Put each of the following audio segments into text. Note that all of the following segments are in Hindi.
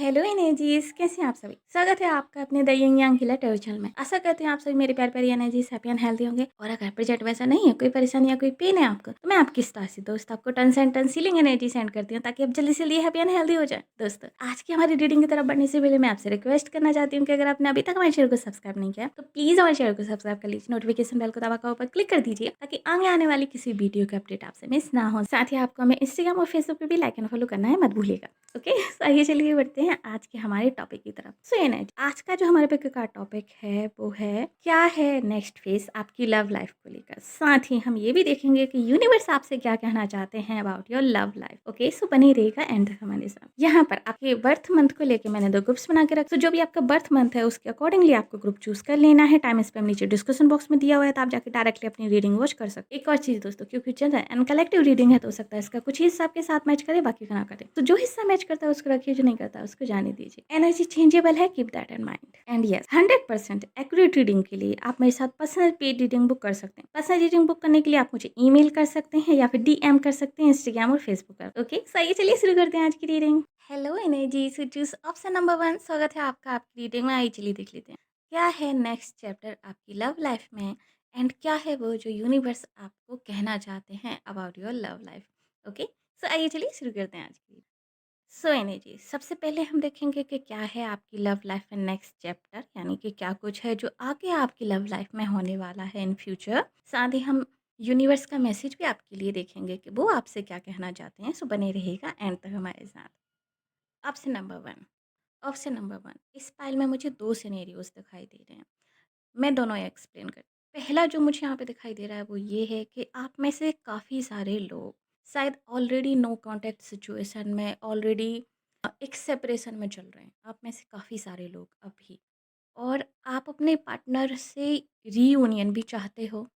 हेलो एनर्जीज, कैसे हैं आप सभी। स्वागत है आपका अपने the young yang healer tarot channel में। आशा करते हैं आप सभी मेरे प्यार प्यारी एनर्जीज हैप्पी एंड हेल्दी होंगे। और अगर प्रेजेंट वैसा नहीं है, कोई परेशानी या कोई पेन है आपको, तो मैं आपकी स्टासी दोस्त आपको tons and ton healing energy send करती हूँ ताकि आप जल्दी से जल्दी हैप्पी एंड हेल्दी हो जाए। दोस्तों, आज की हमारी रीडिंग की तरफ बढ़ने से पहले मैं आपसे रिक्वेस्ट करना चाहती हूँ कि अगर आपने अभी तक हमारे चैनल को सब्सक्राइब नहीं किया तो प्लीज हमारे चैनल को सब्सक्राइब कर लीजिए, नोटिफिकेशन बेल को दबाकर ऊपर क्लिक कर दीजिए ताकि आगे आने वाली किसी वीडियो की अपडेट आपसे मिस ना हो। साथ ही आपको हमें इंस्टाग्राम और फेसबुक पर भी लाइक एंड फॉलो करना है, मत भूलिएगा। ओके, आइए चलिए बढ़ते हैं आज के हमारे टॉपिक की तरफ। सो ये नेक्स्ट आज का जो हमारे पिक का टॉपिक है वो है क्या है नेक्स्ट फेज आपकी लव लाइफ को लेकर। साथ ही हम ये भी देखेंगे कि यूनिवर्स आपसे क्या कहना चाहते हैं about your love life. Okay, so बनी रहेगा एंड तक हमारे साथ। यहाँ पर आपके बर्थ मंथ को लेकर मैंने 2 ग्रुप्स बना के रखा। जो भी आपका बर्थ मंथ है उसके अकॉर्डिंगली आपको ग्रुप चूज कर लेना है। टाइम स्पेम नीचे डिस्क्रिप्शन बॉक्स में दिया हुआ है, तो आप जाकर डायरेक्टली अपनी रीडिंग वॉच कर सकते। एक और चीज दोस्तों, क्योंकि जनरल एंड कलेक्टिव रीडिंग है तो हो सकता है इसका कुछ हिस्सा आपके साथ मैच करे, बाकी का ना करे। तो जो हिस्सा मैच करता है उसको रखिए, जो नहीं करता है उसको जाने दीजिए। एनर्जी चेंजेबल है, keep that in mind. And yes, 100% accurate reading के लिए आप मेरे साथ पर्सनल पेड रीडिंग बुक कर सकते हैं। पर्सनल रीडिंग बुक करने के लिए आप मुझे ईमेल कर सकते हैं या फिर डीएम कर सकते हैं इंस्टाग्राम और फेसबुक पर। ओके, सही, चलिए शुरू करते हैं आज की reading. Hello energy, so choose option number 1। स्वागत है आपका आपकी रीडिंग में। आइए चलिए देख लेते हैं क्या है नेक्स्ट चैप्टर आपकी लव लाइफ में, एंड क्या है वो जो यूनिवर्स आपको कहना चाहते हैं about your love life. Okay, so आइए चलिए शुरू करते हैं आज की। सो एनर्जी, सबसे पहले हम देखेंगे कि क्या है आपकी लव लाइफ में नेक्स्ट चैप्टर, यानी कि क्या कुछ है जो आगे आपकी लव लाइफ में होने वाला है इन फ्यूचर। साथ ही हम यूनिवर्स का मैसेज भी आपके लिए देखेंगे कि वो आपसे क्या कहना चाहते हैं। सो बने रहेगा एंड तक हमारे साथ। Option number 1। ऑप्शन नंबर 1, इस फाइल में मुझे 2 सिनेरियोज दिखाई दे रहे हैं। मैं दोनों एक्सप्लेन कर। पहला जो मुझे यहाँ पे दिखाई दे रहा है वो ये है कि आप में से काफ़ी सारे लोग शायद ऑलरेडी नो कांटेक्ट सिचुएशन में, ऑलरेडी एक सेपरेशन में चल रहे हैं। आप में से काफ़ी सारे लोग अभी, और आप अपने पार्टनर से रीयूनियन भी चाहते हो।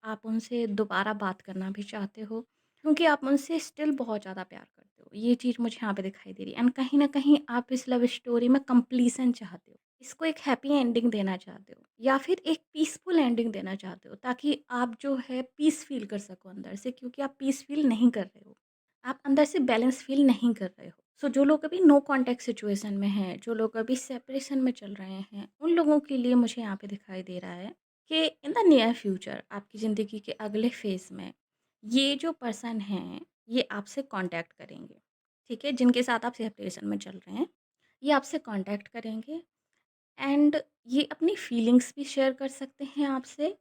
आप उनसे दोबारा बात करना भी चाहते हो क्योंकि आप उनसे स्टिल बहुत ज़्यादा प्यार करते हो। ये चीज़ मुझे यहाँ पे दिखाई दे रही है। एंड कहीं ना कहीं आप इस लव स्टोरी में कंप्लीसन चाहते हो, इसको एक हैप्पी एंडिंग देना चाहते हो या फिर एक पीसफुल एंडिंग देना चाहते हो, ताकि आप जो है पीस फील कर सको अंदर से, क्योंकि आप पीस फील नहीं कर रहे हो, आप अंदर से बैलेंस फील नहीं कर रहे हो। सो जो लोग अभी नो कांटेक्ट सिचुएशन में हैं, जो लोग अभी सेपरेशन में चल रहे हैं, उन लोगों के लिए मुझे यहाँ पे दिखाई दे रहा है कि इन द नियर फ्यूचर आपकी ज़िंदगी के अगले फेज़ में ये जो पर्सन हैं ये आपसे कांटेक्ट करेंगे। ठीक है, जिनके साथ आप सेपरेशन में चल रहे हैं ये आपसे कांटेक्ट करेंगे। एंड ये अपनी फीलिंग्स भी शेयर कर सकते हैं आपसे,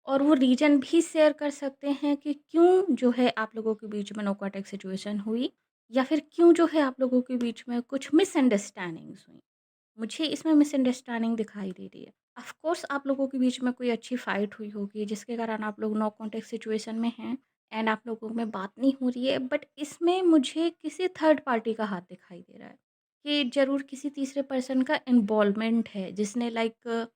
और वो रीज़न भी शेयर कर सकते हैं कि क्यों जो है आप लोगों के बीच में नो कॉन्टैक्ट सिचुएशन हुई, या फिर क्यों जो है आप लोगों के बीच में कुछ मिसअंडरस्टैंडिंग्स हुई। मुझे इसमें मिसअंडरस्टैंडिंग दिखाई दे रही है। ऑफ कोर्स आप लोगों के बीच में कोई अच्छी फ़ाइट हुई होगी जिसके कारण आप लोग नो कॉन्टैक्ट सिचुएशन में हैं एंड आप लोगों में बात नहीं हो रही है, बट इसमें मुझे किसी थर्ड पार्टी का हाथ दिखाई दे रहा है कि ज़रूर किसी तीसरे पर्सन का इन्वॉल्वमेंट है, जिसने लाइक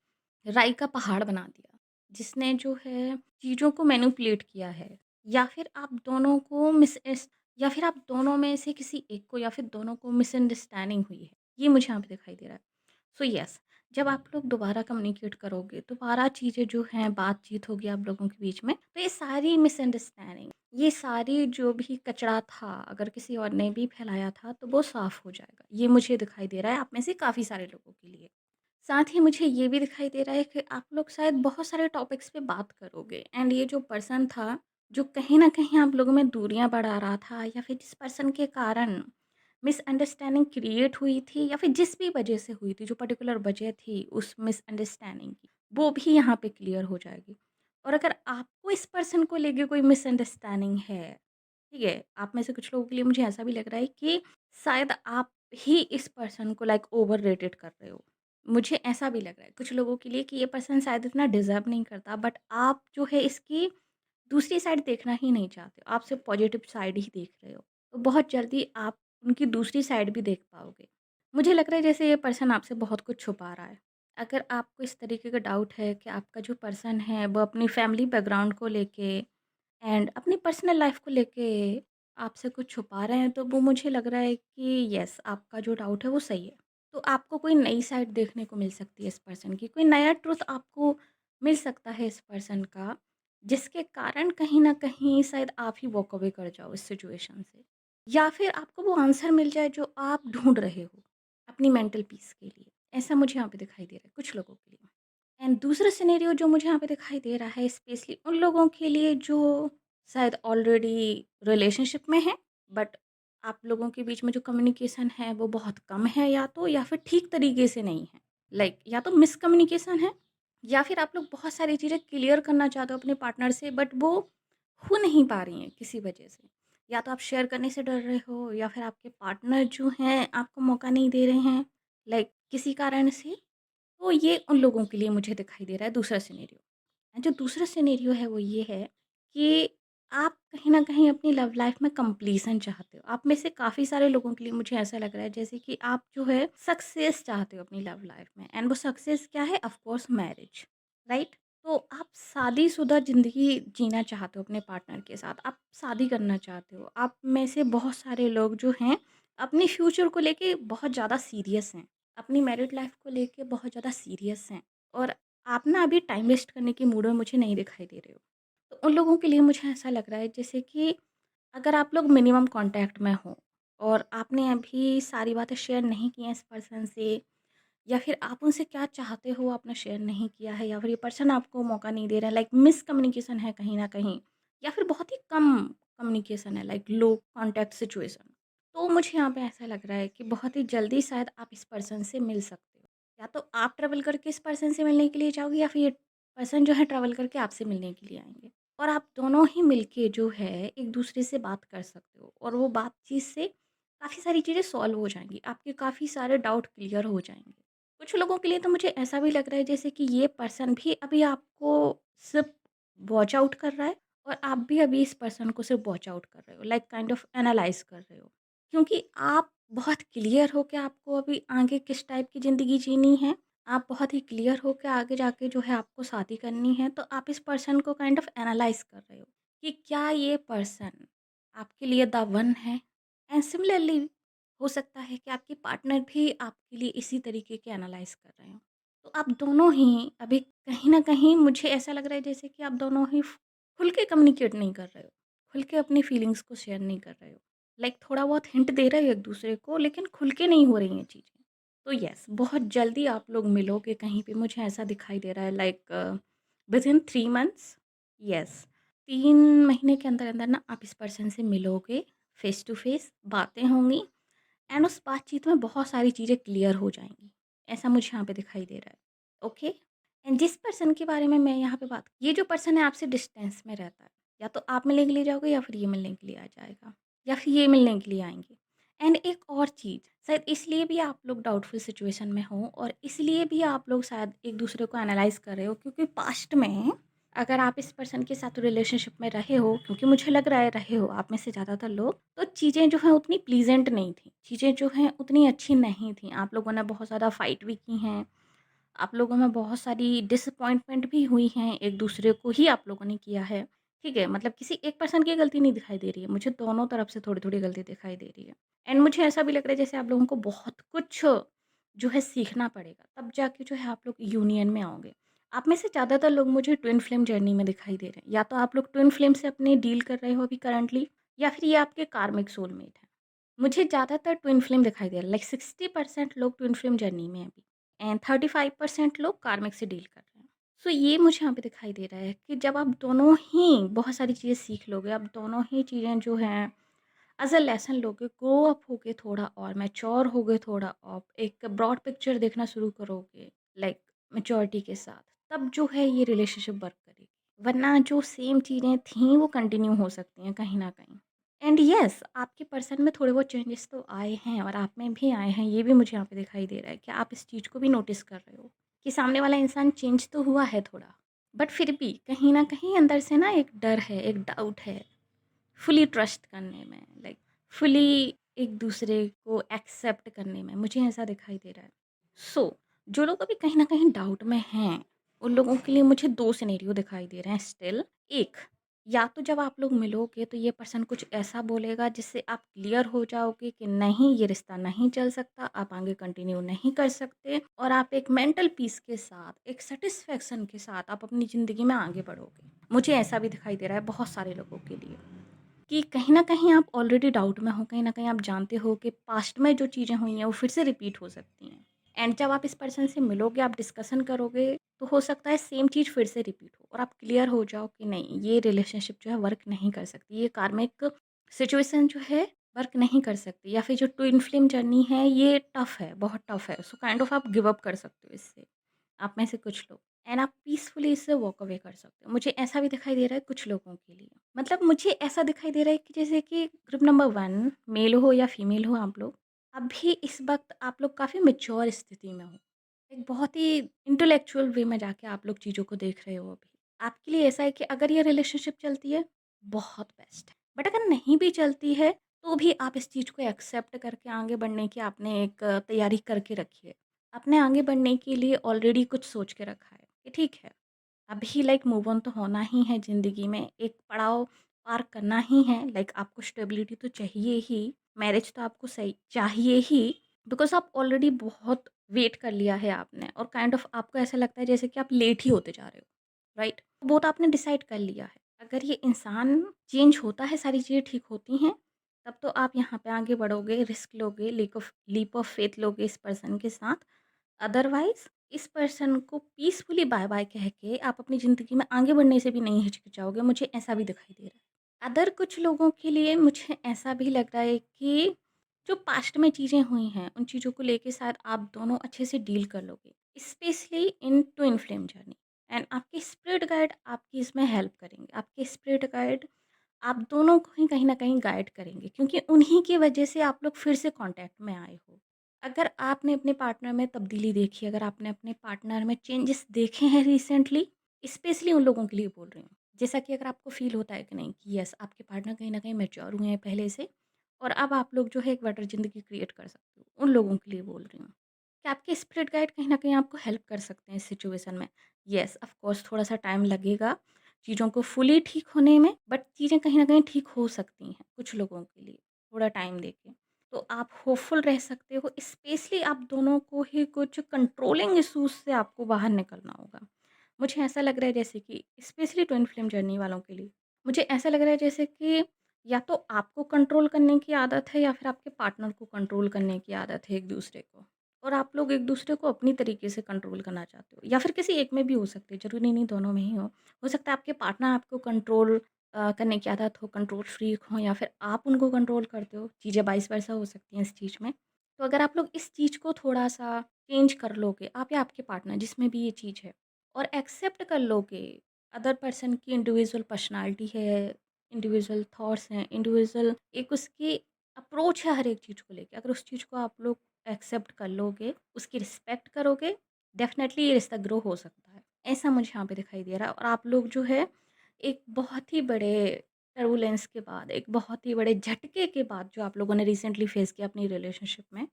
राई का पहाड़ बना दिया, जिसने जो है चीज़ों को मैनिपुलेट किया है, या फिर आप दोनों को या फिर आप दोनों में से किसी एक को या फिर दोनों को मिसअंडरस्टैंडिंग हुई है। ये मुझे यहाँ पे दिखाई दे रहा है। सो यस, जब आप लोग दोबारा कम्युनिकेट करोगे, दोबारा चीज़ें जो हैं बातचीत होगी आप लोगों के बीच में, तो ये सारी मिसअंडरस्टैंडिंग, ये सारी जो भी कचरा था, अगर किसी और ने भी फैलाया था तो वो साफ़ हो जाएगा। ये मुझे दिखाई दे रहा है आप में से काफ़ी सारे लोगों के लिए। साथ ही मुझे ये भी दिखाई दे रहा है कि आप लोग शायद बहुत सारे टॉपिक्स पे बात करोगे, एंड ये जो पर्सन था, जो कहीं न कहीं आप लोगों में दूरियाँ बढ़ा रहा था, या फिर जिस पर्सन के कारण मिसअंडरस्टैंडिंग क्रिएट हुई थी, या फिर जिस भी वजह से हुई थी, जो पर्टिकुलर वजह थी उस मिसअंडरस्टैंडिंग की, वो भी यहाँ पे क्लियर हो जाएगी। और अगर आपको इस पर्सन को लेके कोई मिसअंडरस्टैंडिंग है, ठीक है, आप में से कुछ लोगों के लिए मुझे ऐसा भी लग रहा है कि शायद आप ही इस पर्सन को लाइक ओवररेटेड कर रहे हो। मुझे ऐसा भी लग रहा है कुछ लोगों के लिए कि ये पर्सन शायद इतना डिज़र्व नहीं करता, बट आप जो है इसकी दूसरी साइड देखना ही नहीं चाहते हो, आप सिर्फ पॉजिटिव साइड ही देख रहे हो। तो बहुत जल्दी आप उनकी दूसरी साइड भी देख पाओगे। मुझे लग रहा है जैसे ये पर्सन आपसे बहुत कुछ छुपा रहा है। अगर आपको इस तरीके का डाउट है कि आपका जो पर्सन है वो अपनी फैमिली बैकग्राउंड को लेके एंड अपनी पर्सनल लाइफ को लेके आपसे कुछ छुपा रहे हैं, तो वो मुझे लग रहा है कि यस, आपका जो डाउट है वो सही है। तो आपको कोई नई साइड देखने को मिल सकती है इस पर्सन की, कोई नया ट्रुथ आपको मिल सकता है इस पर्सन का, जिसके कारण कहीं न कहीं शायद आप ही वॉक अवे कर जाओ इस सिचुएशन से, या फिर आपको वो आंसर मिल जाए जो आप ढूँढ रहे हो। अपनी मेंटल पीस के लिए। ऐसा मुझे यहाँ पे दिखाई दे रहा है कुछ लोगों के लिए। एंड दूसरा सिनेरियो जो मुझे यहाँ पे दिखाई दे रहा है स्पेशली उन लोगों के लिए जो शायद ऑलरेडी रिलेशनशिप में हैं, बट आप लोगों के बीच में जो कम्युनिकेशन है वो बहुत कम है, या फिर ठीक तरीके से नहीं है। लाइक या तो मिसकम्युनिकेशन है, या फिर आप लोग बहुत सारी चीज़ें क्लियर करना चाहते हो अपने पार्टनर से, बट वो हो नहीं पा रही हैं किसी वजह से। या तो आप शेयर करने से डर रहे हो, या फिर आपके पार्टनर जो हैं आपको मौका नहीं दे रहे हैं, लाइक किसी कारण से। तो ये उन लोगों के लिए मुझे दिखाई दे रहा है दूसरा सिनेरियो। जो दूसरा सिनेरियो है वो ये है कि आप कहीं न कहीं अपनी लव लाइफ़ में कंप्लीशन चाहते हो। आप में से काफ़ी सारे लोगों के लिए मुझे ऐसा लग रहा है जैसे कि आप जो है सक्सेस चाहते हो अपनी लव लाइफ़ में, एंड वो सक्सेस क्या है? Of course marriage, right? तो आप शादीशुदा ज़िंदगी जीना चाहते हो अपने पार्टनर के साथ, आप शादी करना चाहते हो। आप में से बहुत सारे लोग जो हैं अपने फ्यूचर को लेके बहुत ज़्यादा सीरियस हैं। अपनी मैरिड लाइफ़ को लेके बहुत ज़्यादा सीरियस हैं, और आप ना अभी टाइम वेस्ट करने के मूड में मुझे नहीं दिखाई दे रहे हो। तो उन लोगों के लिए मुझे ऐसा लग रहा है जैसे कि अगर आप लोग मिनिमम कॉन्टैक्ट में हो, और आपने अभी सारी बातें शेयर नहीं की हैं इस पर्सन से, या फिर आप उनसे क्या चाहते हो आपने शेयर नहीं किया है, या फिर ये पर्सन आपको मौका नहीं दे रहा है, लाइक मिसकम्युनिकेशन है कहीं न कहीं, या फिर बहुत ही कम कम्युनिकेशन है, लाइक लो कॉन्टैक्ट सिचुएशन। तो मुझे यहाँ पे ऐसा लग रहा है कि बहुत ही जल्दी शायद आप इस पर्सन से मिल सकते हो। या तो आप ट्रैवल करके इस पर्सन से मिलने के लिए जाओगे, या फिर ये पर्सन जो है ट्रैवल करके आपसे मिलने के लिए आएँगे। और आप दोनों ही मिलके जो है एक-दूसरे से बात कर सकते हो, और वो बातचीत से काफ़ी सारी चीज़ें सॉल्व हो जाएँगी। आपके काफ़ी सारे डाउट क्लियर हो जाएँगे। कुछ लोगों के लिए तो मुझे ऐसा भी लग रहा है जैसे कि ये पर्सन भी अभी आपको सिर्फ़ वॉच आउट कर रहा है, और आप भी अभी इस पर्सन को सिर्फ़ वॉच आउट कर रहे हो, लाइक काइंड ऑफ़ एनालाइज़ कर रहे हो। क्योंकि आप बहुत क्लियर हो कि आपको अभी आगे किस टाइप की ज़िंदगी जीनी है। आप बहुत ही क्लियर हो कि आगे जाके जो है आपको शादी करनी है, तो आप इस पर्सन को काइंड ऑफ़ एनालाइज़ कर रहे हो कि क्या ये पर्सन आपके लिए द वन है? एंड सिमिलरली हो सकता है कि आपके पार्टनर भी आपके लिए इसी तरीके के एनालाइज़ कर रहे हों। तो आप दोनों ही अभी कहीं न कहीं मुझे ऐसा लग रहा है जैसे कि आप दोनों ही खुल के कम्युनिकेट नहीं कर रहे हो। खुल के अपनी फीलिंग्स को शेयर नहीं कर रहे हो। लाइक थोड़ा बहुत हिंट दे रहे हो एक-दूसरे को, लेकिन खुल के नहीं हो रही हैं चीज़ें। तो येस, बहुत जल्दी आप लोग मिलोगे कहीं पे, मुझे ऐसा दिखाई दे रहा है, लाइक विथिन 3 मंथ्स। येस, 3 महीने के अंदर-अंदर ना आप इस पर्सन से मिलोगे, फेस टू फेस बातें होंगी, एंड उस बातचीत में बहुत सारी चीज़ें क्लियर हो जाएँगी। ऐसा मुझे यहाँ पे दिखाई दे रहा है। ओके? एंड जिस पर्सन के बारे में मैं यहाँ पे बात, ये जो पर्सन है आपसे डिस्टेंस में रहता है। या तो आप मिलने के लिए जाओगे, या फिर ये मिलने के लिए आ जाएगा, या फिर ये मिलने के लिए आएँगे। एंड एक और चीज़, शायद इसलिए भी आप लोग डाउटफुल सिचुएशन में हो, और इसलिए भी आप लोग शायद एक-दूसरे को एनालाइज़ कर रहे हो, क्योंकि पास्ट में अगर आप इस पर्सन के साथ रिलेशनशिप में रहे हो, क्योंकि मुझे लग रहा है रहे हो आप में से ज़्यादातर लोग, तो चीज़ें जो हैं उतनी प्लीज़ेंट नहीं थी। चीज़ें जो हैं उतनी अच्छी नहीं थी। आप लोगों ने बहुत ज़्यादा फाइट भी की हैं। आप लोगों में बहुत सारी डिसअपॉइंटमेंट भी हुई हैं, एक-दूसरे को ही आप लोगों ने किया है। ठीक है? मतलब किसी एक पर्सन की गलती नहीं दिखाई दे रही है, मुझे दोनों तरफ से थोड़ी-थोड़ी गलती दिखाई दे रही है। एंड मुझे ऐसा भी लग रहा है जैसे आप लोगों को बहुत कुछ जो है सीखना पड़ेगा, तब जाके जो है आप लोग यूनियन में आओगे। आप में से ज़्यादातर लोग मुझे ट्विन फ्लेम जर्नी में दिखाई दे रहे हैं। या तो आप लोग ट्विन फ्लेम से अपने डील कर रहे हो अभी करंटली, या फिर ये आपके कार्मिक सोलमेट हैं। मुझे ज़्यादातर ट्विन फ्लेम दिखाई दे रहा है, लाइक 60% लोग ट्विन फ्लेम जर्नी में हैं अभी, एंड 35% लोग कार्मिक से डील कर रहे हैं। सो ये मुझे यहाँ पे दिखाई दे रहा है कि जब आप दोनों ही बहुत सारी चीज़ें सीख लोगे, आप दोनों ही चीज़ें जो हैं एज़ अ लेसन लोगे, ग्रो अप होगे थोड़ा, और मैच्योर होगे थोड़ा, और एक ब्रॉड पिक्चर देखना शुरू करोगे, लाइक मैच्योरिटी के साथ, तब जो है ये रिलेशनशिप वर्क करेगी। वरना जो सेम चीज़ें थीं वो कंटिन्यू हो सकती हैं कहीं न कहीं। एंड येस, आपके पर्सन में थोड़े बहुत चेंजेस तो आए हैं, और आप में भी आए हैं, ये भी मुझे यहाँ पे दिखाई दे रहा है कि आप इस चीज़ को भी नोटिस कर रहे हो कि सामने वाला इंसान चेंज तो हुआ है थोड़ा, बट फिर भी कहीं न कहीं अंदर से ना एक डर है, एक डाउट है, फुली ट्रस्ट करने में, लाइक फुली एक दूसरे को एक्सेप्ट करने में, मुझे ऐसा दिखाई दे रहा है। सो जो लोग अभी कहीं न कहीं डाउट में हैं, उन लोगों के लिए मुझे 2 सिनेरियो दिखाई दे रहे हैं स्टिल। एक, या तो जब आप लोग मिलोगे तो ये पर्सन कुछ ऐसा बोलेगा जिससे आप क्लियर हो जाओगे कि नहीं, ये रिश्ता नहीं चल सकता, आप आगे कंटिन्यू नहीं कर सकते, और आप एक मेंटल पीस के साथ, एक सैटिस्फैक्शन के साथ आप अपनी ज़िंदगी में आगे बढ़ोगे। मुझे ऐसा भी दिखाई दे रहा है बहुत सारे लोगों के लिए। कि कहीं न कहीं आप ऑलरेडी डाउट में हो, कहीं न कहीं आप जानते हो कि पास्ट में जो चीज़ें हुई हैं वो फिर से रिपीट हो सकती हैं। एंड जब आप इस पर्सन से मिलोगे, आप डिस्कशन करोगे, तो हो सकता है सेम चीज़ फिर से रिपीट हो और आप क्लियर हो जाओ कि नहीं, ये रिलेशनशिप जो है वर्क नहीं कर सकती, ये कार्मिक सिचुएशन जो है वर्क नहीं कर सकती, या फिर जो ट्विन फ्लेम जर्नी है ये टफ़ है, बहुत टफ़ है। सो काइंड ऑफ आप गिव अप कर सकते हो इससे, आप में से कुछ लोग। एंड आप पीसफुली इससे वॉक अवे कर सकते हो। मुझे ऐसा भी दिखाई दे रहा है कुछ लोगों के लिए। मतलब मुझे ऐसा दिखाई दे रहा है कि जैसे कि ग्रुप नंबर 1 मेल हो या फीमेल हो आप लोग, अभी इस वक़्त आप लोग काफ़ी मैच्योर स्थिति में हो। एक बहुत ही इंटेलेक्चुअल वे में जाके आप लोग चीज़ों को देख रहे हो अभी। आपके लिए ऐसा है कि अगर ये रिलेशनशिप चलती है, बहुत बेस्ट है। बट अगर नहीं भी चलती है, तो भी आप इस चीज़ को एक्सेप्ट करके आगे बढ़ने की आपने एक तैयारी करके रखी है। आपने आगे बढ़ने के लिए ऑलरेडी कुछ सोच के रखा है कि ठीक है, अभी लाइक मूव ऑन तो होना ही है ज़िंदगी में, एक पड़ाव पार करना ही है, लाइक आपको स्टेबिलिटी तो चाहिए ही, मैरिज तो आपको सही चाहिए ही, बिकॉज़ आप ऑलरेडी बहुत वेट कर लिया है आपने और काइंड ऑफ आपको ऐसा लगता है जैसे कि आप लेट ही होते जा रहे हो, राइट? वो तो आपने डिसाइड कर लिया है। अगर ये इंसान चेंज होता है, सारी चीज़ें ठीक होती हैं, तब तो आप यहाँ पे आगे बढ़ोगे, रिस्क लोगे, लीप ऑफ फेथ लोगे इस पर्सन के साथ। अदरवाइज़ इस पर्सन को पीसफुली बाय-बाय कह के आप अपनी ज़िंदगी में आगे बढ़ने से भी नहीं हिचकिचाओगे, मुझे ऐसा भी दिखाई दे रहा है। अदर कुछ लोगों के लिए मुझे ऐसा भी लग रहा है कि जो पास्ट में चीज़ें हुई हैं, उन चीज़ों को लेके शायद आप दोनों अच्छे से डील कर लोगे। Specially in twin flame journey, and आपके स्पिरिट गाइड आपकी इसमें हेल्प करेंगे। आपके स्पिरिट गाइड आप दोनों को ही कहीं न कहीं गाइड करेंगे, क्योंकि उन्हीं की वजह से आप लोग फिर से कॉन्टैक्ट में आए हो। अगर आपने अपने पार्टनर में तब्दीली देखी, अगर आपने अपने पार्टनर में चेंजेस देखे हैं रिसेंटली, स्पेशली उन लोगों के लिए बोल रही हूँ। जैसा कि अगर आपको फ़ील होता है कि नहीं कि यस, आपके पार्टनर कहीं न कहीं मैच्योर हुए हैं पहले से और अब आप लोग जो है एक बेटर ज़िंदगी क्रिएट कर सकते हो, उन लोगों के लिए बोल रही हूँ। कि आपके स्पिरिट गाइड कहीं न कहीं आपको हेल्प कर सकते हैं इस सिचुएशन में। येस, ऑफ़ कोर्स थोड़ा-सा टाइम लगेगा चीज़ों को फुली ठीक होने में, बट चीज़ें कहीं न कहीं ठीक हो सकती हैं कुछ लोगों के लिए, थोड़ा टाइम देके। तो आप होपफुल रह सकते हो, स्पेशली आप दोनों को ही कुछ कंट्रोलिंग इश्यूज़ से आपको बाहर निकलना होगा। मुझे ऐसा लग रहा है जैसे कि स्पेशली ट्विन फ्लेम जर्नी वालों के लिए, मुझे ऐसा लग रहा है जैसे कि या तो आपको कंट्रोल करने की आदत है या फिर आपके पार्टनर को कंट्रोल करने की आदत है एक-दूसरे को। और आप लोग एक-दूसरे को अपनी तरीके से कंट्रोल करना चाहते हो, या फिर किसी एक में भी हो सकती है, ज़रूरी नहीं दोनों में ही हो। हो सकता है आपके पार्टनर आपको कंट्रोल करने की आदत हो, कंट्रोल फ्रीक हो, या फिर आप उनको कंट्रोल करते हो, चीज़ें वाइस वर्सा हो सकती हैं इस चीज़ में। तो अगर आप लोग इस चीज़ को थोड़ा-सा चेंज कर लोगे, आप या आपके पार्टनर जिसमें भी ये चीज़ है, और एक्सेप्ट कर लोगे अदर पर्सन की इंडिविजुअल पर्सनैलिटी है, इंडिविजुअल थॉट्स हैं, इंडिविजुअल एक उसकी अप्रोच है हर एक चीज़ को लेके। अगर उस चीज़ को आप लोग एक्सेप्ट कर लोगे, उसकी रिस्पेक्ट करोगे, डेफ़िनेटली ये रिश्ता ग्रो हो सकता है। ऐसा मुझे यहाँ पे दिखाई दे रहा है, और आप लोग जो है एक बहुत ही बड़े टर्बुलेंस के बाद, एक बहुत ही बड़े झटके के बाद जो आप लोगों ने रिसेंटली फेस किया अपनी रिलेशनशिप में,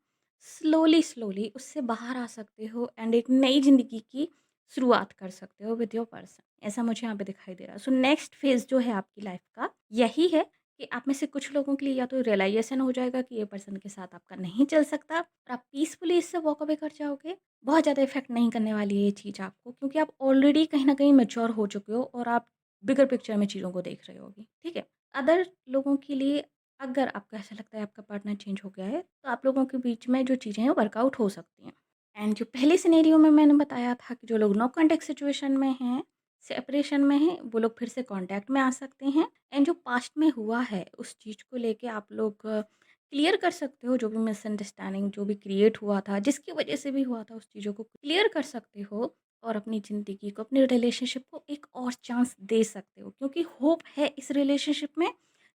स्लोली उससे बाहर आ सकते हो एंड एक नई ज़िंदगी की शुरुआत कर सकते हो विद योर पर्सन। ऐसा मुझे यहाँ पे दिखाई दे रहा है। सो नेक्स्ट फेज़ जो है आपकी लाइफ़ का यही है कि आप में से कुछ लोगों के लिए या तो रियलाइज़ेशन हो जाएगा कि ये पर्सन के साथ आपका नहीं चल सकता और आप पीसफुली इससे वॉक अवे कर जाओगे। बहुत ज़्यादा इफ़ेक्ट नहीं करने वाली है ये चीज़ आपको, क्योंकि आप ऑलरेडी कहीं न कहीं मैच्योर हो चुके हो और आप बिगर पिक्चर में चीज़ों को देख रहे हो अभी, ठीक है? अदर लोगों के लिए अगर आपको ऐसा लगता है आपका पार्टनर चेंज हो गया है, तो आप लोगों के बीच में जो चीज़ें हैं वर्कआउट हो सकती हैं। एंड जो पहले सिनेरियो में मैंने बताया था कि जो लोग नो कॉन्टैक्ट सिचुएशन में हैं, सेपरेशन में हैं, वो लोग फिर से कॉन्टैक्ट में आ सकते हैं। एंड जो पास्ट में हुआ है, उस चीज़ को लेके आप लोग क्लियर कर सकते हो, जो भी मिसअंडरस्टैंडिंग जो भी क्रिएट हुआ था, जिसकी वजह से भी हुआ था, उस चीज़ों को क्लियर कर सकते हो और अपनी ज़िंदगी को, अपने रिलेशनशिप को एक और चांस दे सकते हो, क्योंकि होप है इस रिलेशनशिप में।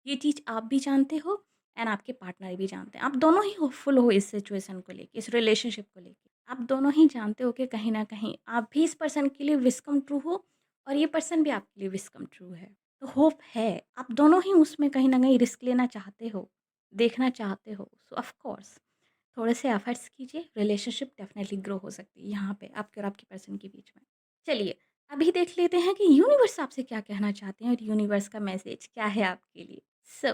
ये चीज़ आप भी जानते हो एंड आपके पार्टनर भी जानते हैं। आप दोनों ही होपफुल हो इस सिचुएशन को लेके, इस रिलेशनशिप को लेके। आप दोनों ही जानते हो कि कहीं न कहीं आप भी इस पर्सन के लिए विश कम ट्रू हो और ये पर्सन भी आपके लिए विश कम ट्रू है। तो होप है, आप दोनों ही उसमें कहीं न कहीं रिस्क लेना चाहते हो, देखना चाहते हो। सो ऑफ कोर्स थोड़े से एफर्ट्स कीजिए, रिलेशनशिप डेफ़िनेटली ग्रो हो सकती है यहाँ पे आपके और आपके पर्सन के बीच में। चलिए, अभी देख लेते हैं कि यूनिवर्स आपसे क्या कहना चाहते हैं और यूनिवर्स का मैसेज क्या है आपके लिए। सो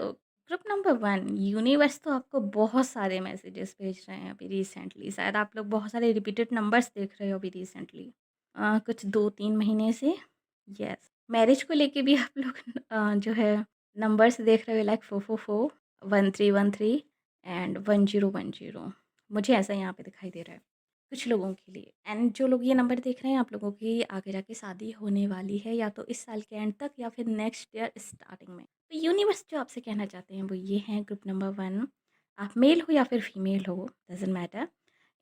ग्रुप नंबर 1, यूनिवर्स तो आपको बहुत सारे मैसेजेस भेज रहे हैं अभी रिसेंटली। शायद आप लोग बहुत सारे रिपीटेड नंबर्स देख रहे हो अभी रिसेंटली, कुछ 2-3 महीने से। यस, मैरिज को लेके भी आप लोग जो है नंबर्स देख रहे हो लाइक 444, 1313 एंड 1010। मुझे ऐसा यहाँ पे दिखाई दे रहा है कुछ लोगों के लिए। एंड जो लोग ये नंबर देख रहे हैं, आप लोगों की आगे जाके शादी होने वाली है, या तो इस साल के एंड तक या फिर नेक्स्ट ईयर स्टार्टिंग में। तो यूनिवर्स जो आपसे कहना चाहते हैं वो ये हैं, ग्रुप नंबर 1, आप मेल हो या फिर फीमेल हो, doesn't matter.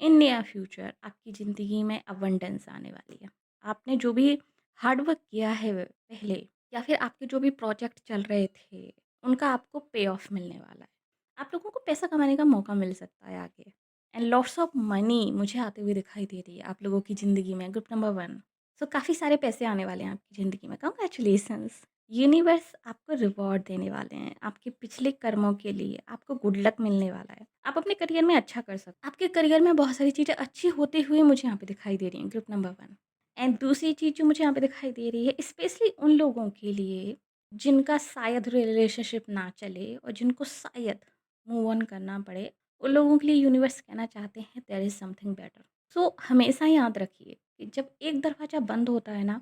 In near future आपकी ज़िंदगी में अबंडेंस आने वाली है। आपने जो भी हार्ड वर्क किया है पहले, या फिर आपके जो भी प्रोजेक्ट चल रहे थे, उनका आपको पे ऑफ मिलने वाला है। आप लोगों को पैसा कमाने का मौका मिल सकता है आगे, एंड लॉट्स ऑफ मनी मुझे आते हुए दिखाई दे रही है आप लोगों की ज़िंदगी में, ग्रुप नंबर 1। सो काफ़ी सारे पैसे आने वाले हैं आपकी ज़िंदगी में, कॉन्ग्रेचुलेशंस। यूनिवर्स आपको रिवॉर्ड देने वाले हैं आपके पिछले कर्मों के लिए, आपको गुड लक मिलने वाला है। आप अपने करियर में अच्छा कर सकते, आपके करियर में बहुत सारी चीज़ें अच्छी होते हुए मुझे यहाँ पे दिखाई दे रही हैं, ग्रुप नंबर 1। एंड दूसरी चीज़ जो मुझे यहाँ पे दिखाई दे रही है, स्पेशली उन लोगों के लिए जिनका शायद रिलेशनशिप ना चले और जिनको शायद मूव ऑन करना पड़े, उन लोगों के लिए यूनिवर्स कहना चाहते हैं देयर इज़ समथिंग बेटर। सो हमेशा याद रखिए कि जब एक दरवाज़ा बंद होता है ना,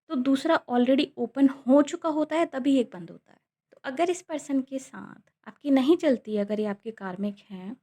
तो दूसरा ऑलरेडी ओपन हो चुका होता है, तभी एक बंद होता है। तो अगर इस पर्सन के साथ आपकी नहीं चलती है, अगर ये आपके कार्मिक हैं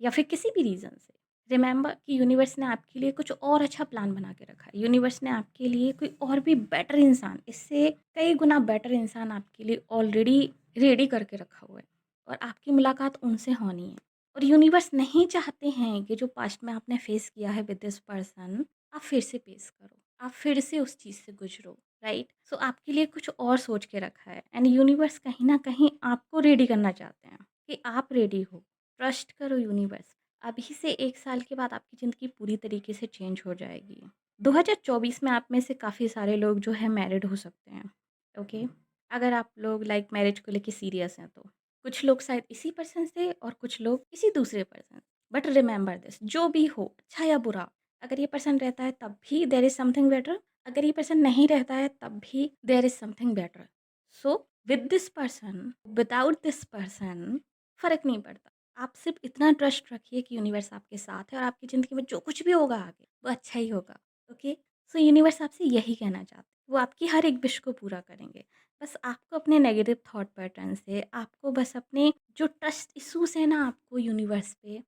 या फिर किसी भी रीज़न से, रिमेंबर कि यूनिवर्स ने आपके लिए कुछ और अच्छा प्लान बना के रखा है। यूनिवर्स ने आपके लिए कोई और भी बेटर इंसान, इससे कई गुना बेटर इंसान आपके लिए ऑलरेडी रेडी करके रखा हुआ है, और आपकी मुलाकात उनसे होनी है। और यूनिवर्स नहीं चाहते हैं कि जो पास्ट में आपने फेस किया है विद दिस पर्सन, आप फिर से फेस करो, आप फिर से उस चीज़ से गुजरो, राइट? सो आपके लिए कुछ और सोच के रखा है, एंड यूनिवर्स कहीं ना कहीं आपको रेडी करना चाहते हैं कि आप रेडी हो। ट्रस्ट करो यूनिवर्स। अभी से 1 साल के बाद आपकी ज़िंदगी पूरी तरीके से चेंज हो जाएगी। 2024 में आप में से काफ़ी सारे लोग जो है मैरिड हो सकते हैं, ओके? अगर आप लोग लाइक मैरिज को लेके सीरियस हैं तो। कुछ लोग शायद इसी पर्सन से और कुछ लोग किसी दूसरे पर्सन से। बट रिमेंबर दिस, जो भी हो, अच्छा या बुरा, अगर ये पर्सन रहता है तब भी देयर इज़ समथिंग बेटर, अगर ये पर्सन नहीं रहता है तब भी there is something better. So with this person, without this person, फ़र्क नहीं पड़ता। आप सिर्फ इतना ट्रस्ट रखिए कि यूनिवर्स आपके साथ है, और आपकी ज़िंदगी में जो कुछ भी होगा आगे, वो अच्छा ही होगा, ओके? सो यूनिवर्स आपसे यही कहना चाहते हैं, वो आपकी हर एक विश को पूरा करेंगे। बस आपको अपने नेगेटिव थॉट पैटर्न से, आपको बस अपने जो ट्रस्ट इश्यूज़ हैं ना आपको यूनिवर्स पे,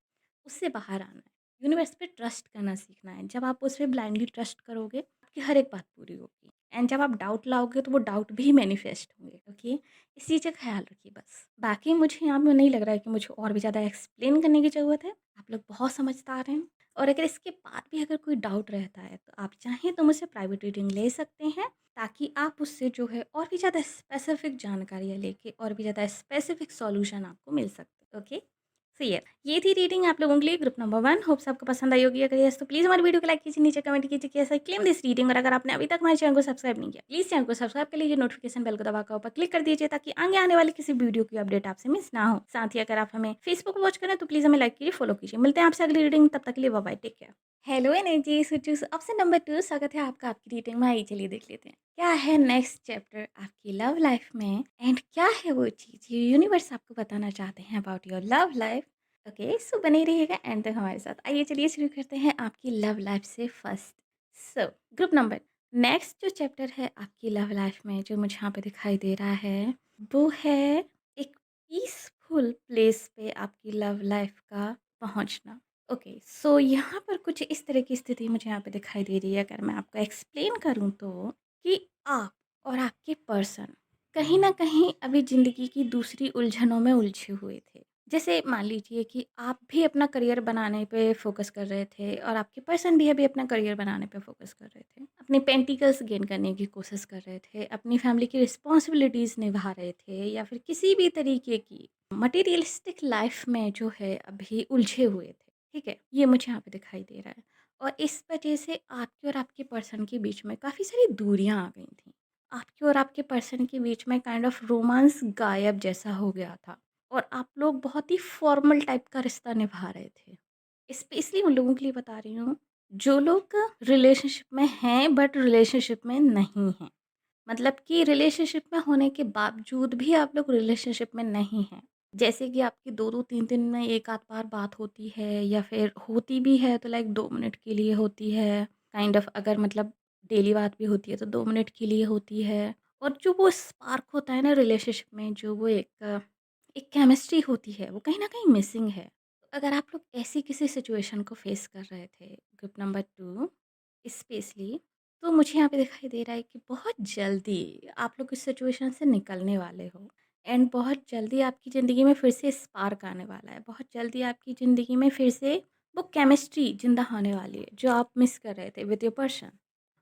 उससे बाहर आना है। यूनिवर्स पे ट्रस्ट करना सीखना है। जब आप उस पे ब्लाइंडली ट्रस्ट करोगे, आपकी हर एक बात पूरी होगी, एंड जब आप डाउट लाओगे तो वो डाउट भी मैनिफेस्ट होंगे, ओके? इस चीज़ का ख़्याल रखिए बस। बाकी मुझे यहाँ पे नहीं लग रहा है कि मुझे और भी ज़्यादा एक्सप्लेन करने की ज़रूरत है। आप लोग बहुत समझदार हैं, और अगर इसके बाद भी अगर कोई डाउट रहता है, तो आप चाहें तो मुझसे प्राइवेट रीडिंग ले सकते हैं, ताकि आप उससे जो है और भी ज़्यादा स्पेसिफिक जानकारियाँ लेके और भी ज़्यादा स्पेसिफिक सॉल्यूशन आपको मिल सकते हैं, ओके? सो ये थी रीडिंग आप लोगों के लिए, ग्रुप नंबर 1। होप्स आपको पसंद आई होगी। अगर यस तो प्लीज़ हमारी वीडियो को लाइक कीजिए, नीचे कमेंट कीजिए कि ऐसा क्लेम दिस रीडिंग, और अगर आपने अभी तक हमारे चैनल को सब्सक्राइब नहीं किया, प्लीज़ चैनल को सब्सक्राइब कर लीजिए, नोटिफिकेशन बेल को दबाकर ऊपर क्लिक कर दीजिए, ताकि आगे आने वाली किसी वीडियो की अपडेट आपसे मिस ना हो। साथ ही अगर आप हमें फेसबुक वॉच करें तो प्लीज़ हमें लाइक कीजिए, फॉलो कीजिए। मिलते हैं आपसे अगली रीडिंग, तब तक के लिए bye bye, take care. Hello energy, so choose option number 2, स्वागत है आपका आपकी रीडिंग में। आइए चलिए देख लेते हैं क्या है नेक्स्ट चैप्टर आपकी लव लाइफ में, एंड क्या है वो चीज़ ये यूनिवर्स आपको बताना चाहते हैं about your love life. Okay, so बने रहिएगा एंड तक हमारे साथ। आइए चलिए शुरू करते हैं आपकी लव लाइफ से first. So group number, next जो चैप्टर है आपकी लव लाइफ में जो मुझे यहाँ पे दिखाई दे रहा है, वो है एक पीसफुल प्लेस पे आपकी लव लाइफ का पहुँचना। ओके, सो यहाँ पर कुछ इस तरह की स्थिति मुझे यहाँ पे दिखाई दे रही है। अगर मैं आपको एक्सप्लेन करूँ तो, कि आप और आपके पर्सन कहीं ना कहीं अभी ज़िंदगी की दूसरी उलझनों में उलझे हुए थे। जैसे मान लीजिए कि आप भी अपना करियर बनाने पे फोकस कर रहे थे, और आपके पर्सन भी अभी अपना करियर बनाने पे फोकस कर रहे थे, अपने पेंटिकल्स गेन करने की कोशिश कर रहे थे, अपनी फैमिली की रिस्पॉन्सिबिलिटीज़ निभा रहे थे, या फिर किसी भी तरीके की मटेरियलिस्टिक लाइफ में जो है अभी उलझे हुए थे। ठीक है, ये मुझे यहाँ पे दिखाई दे रहा है, और इस वजह से आपके और आपके पर्सन के बीच में काफ़ी सारी दूरियाँ आ गई थी। आपके और आपके पर्सन के बीच में काइंड ऑफ रोमांस गायब जैसा हो गया था, और आप लोग बहुत ही फॉर्मल टाइप का रिश्ता निभा रहे थे। स्पेशली उन लोगों के लिए बता रही हूँ, जो लोग रिलेशनशिप में हैं बट रिलेशनशिप में नहीं हैं। मतलब कि रिलेशनशिप में होने के बावजूद भी आप लोग रिलेशनशिप में नहीं हैं। जैसे कि आपकी 2-2 3-3 में एक आध बार बात होती है, या फिर होती भी है तो लाइक 2 मिनट के लिए होती है। काइंड ऑफ अगर मतलब डेली बात भी होती है तो 2 मिनट के लिए होती है। और जो वो स्पार्क होता है ना रिलेशनशिप में, जो वो एक केमिस्ट्री होती है, वो कहीं न कहीं मिसिंग है। तो अगर आप लोग ऐसी किसी सिचुएशन को फेस कर रहे थे, ग्रुप नंबर 2 स्पेशली, तो मुझे यहाँ पे दिखाई दे रहा है कि बहुत जल्दी आप लोग इस सिचुएशन से निकलने वाले हो एंड बहुत जल्दी आपकी ज़िंदगी में फिर से स्पार्क आने वाला है। बहुत जल्दी आपकी ज़िंदगी में फिर से वो केमिस्ट्री ज़िंदा होने वाली है, जो आप मिस कर रहे थे विद योर पर्सन।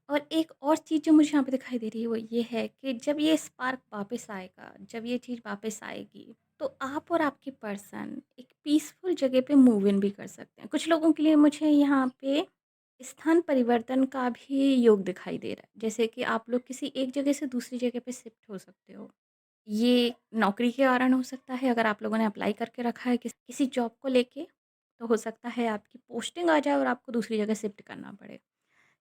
और एक और चीज़ जो मुझे यहाँ पे दिखाई दे रही है वो ये है कि जब ये स्पार्क वापस आएगा, जब ये चीज़ वापस आएगी, तो आप और आपके पर्सन एक पीसफुल जगह पे मूव इन भी कर सकते हैं। कुछ लोगों के लिए मुझे यहाँ पे स्थान परिवर्तन का भी योग दिखाई दे रहा है। जैसे कि आप लोग किसी एक जगह से दूसरी जगह पे शिफ्ट हो सकते हो। ये नौकरी के कारण हो सकता है, अगर आप लोगों ने अप्लाई करके रखा है किसी जॉब को लेके, तो हो सकता है आपकी पोस्टिंग आ जाए और आपको दूसरी जगह शिफ्ट करना पड़े।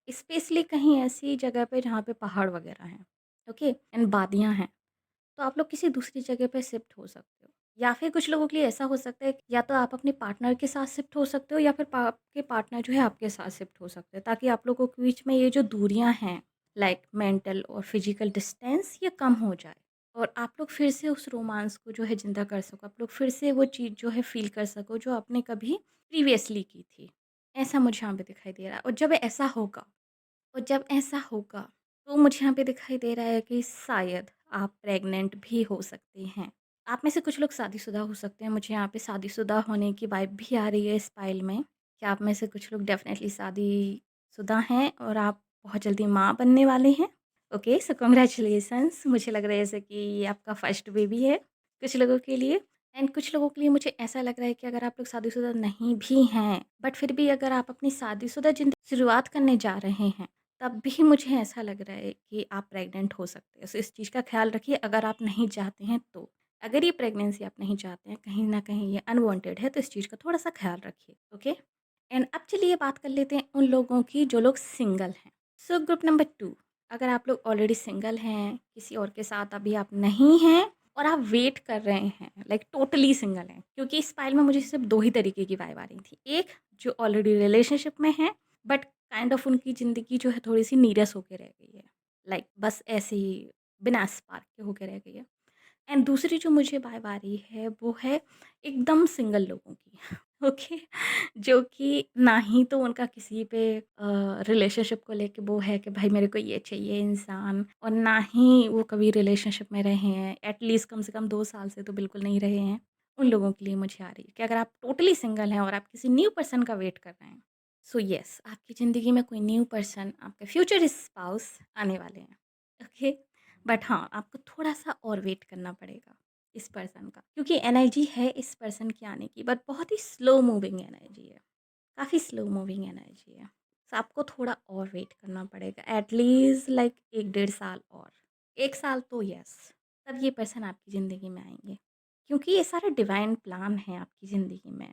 स्पेशली कहीं ऐसी जगह पे जहाँ पे पहाड़ वगैरह हैं, ओके? एंड वादियाँ हैं, तो आप लोग किसी दूसरी जगह पे शिफ्ट हो सकते हो। या फिर कुछ लोगों के लिए ऐसा हो सकता है कि या तो आप अपने पार्टनर के साथ शिफ्ट हो सकते हो या फिर आपके पार्टनर जो है आपके साथ शिफ्ट हो सकते हैं, ताकि आप लोगों के बीच में ये जो दूरियां हैं, लाइक मेंटल और फिजिकल डिस्टेंस, ये कम हो जाए और आप लोग फिर से उस रोमांस को जो है ज़िंदा कर सको। आप लोग फिर से वो चीज़ जो है फ़ील कर सको जो आपने कभी प्रीवियसली की थी। ऐसा मुझे यहाँ पे दिखाई दे रहा है। और जब ऐसा होगा, तो मुझे यहाँ पे दिखाई दे रहा है कि शायद आप प्रेग्नेंट भी हो सकते हैं। आप में से कुछ लोग शादीशुदा हो सकते हैं, मुझे यहाँ पे शादीशुदा होने की वाइब भी आ रही है इस पाइल में, कि आप में से कुछ लोग डेफ़िनेटली शादीशुदा हैं और आप बहुत जल्दी माँ बनने वाले हैं। ओके, सो कांग्रेचुलेशंस। मुझे लग रहा है जैसे कि ये आपका फर्स्ट बेबी है कुछ लोगों के लिए। एंड कुछ लोगों के लिए मुझे ऐसा लग रहा है कि अगर आप लोग शादीशुदा नहीं भी हैं, बट फिर भी अगर आप अपनी शादीशुदा ज़िंदगी शुरुआत करने जा रहे हैं, तब भी मुझे ऐसा लग रहा है कि आप प्रेग्नेंट हो सकते हैं। सो इस चीज़ का ख़्याल रखिए अगर आप नहीं चाहते हैं तो। अगर ये प्रेगनेंसी आप नहीं चाहते हैं, कहीं न कहीं ये अनवांटेड है, तो इस चीज़ का थोड़ा-सा ख़्याल रखिए, ओके? एंड अब चलिए बात कर लेते हैं उन लोगों की जो लोग सिंगल हैं। सो ग्रुप नंबर 2, अगर आप लोग ऑलरेडी सिंगल हैं, किसी और के साथ अभी आप नहीं हैं और आप वेट कर रहे हैं, लाइक टोटली सिंगल हैं, क्योंकि इस फाइल में मुझे सिर्फ़ 2 ही तरीके की वाइब आ रही थी। एक, जो ऑलरेडी रिलेशनशिप में है बट काइंड ऑफ उनकी ज़िंदगी जो है थोड़ी-सी नीरस होके रह गई है। लाइक बस ऐसे ही बिना स्पार्क के होके रह गई है। एंड दूसरी जो मुझे वाइब आ रही है वो है एकदम सिंगल लोगों की। ओके, जो कि ना ही तो उनका किसी पे रिलेशनशिप को लेके वो है कि भाई मेरे को ये चाहिए इंसान, और ना ही वो कभी रिलेशनशिप में रहे हैं, एटलीस्ट कम से कम 2 साल से तो बिल्कुल नहीं रहे हैं। उन लोगों के लिए मुझे आ रही है कि अगर आप टोटली सिंगल हैं और आप किसी न्यू पर्सन का वेट कर रहे हैं, सो यस, आपकी ज़िंदगी में कोई न्यू पर्सन, आपके फ्यूचर स्पाउस आने वाले हैं। ओके, बट हाँ, आपको थोड़ा-सा और वेट करना पड़ेगा इस पर्सन का, क्योंकि एनर्जी है इस पर्सन की आने की, बट बहुत ही स्लो मूविंग एनर्जी है, काफ़ी स्लो मूविंग एनर्जी है। सो आपको थोड़ा और वेट करना पड़ेगा, एटलीस्ट लाइक 1 डेढ़ साल और। 1 साल तो यस, तब ये पर्सन आपकी ज़िंदगी में आएँगे, क्योंकि ये सारा डिवाइन प्लान है आपकी ज़िंदगी में।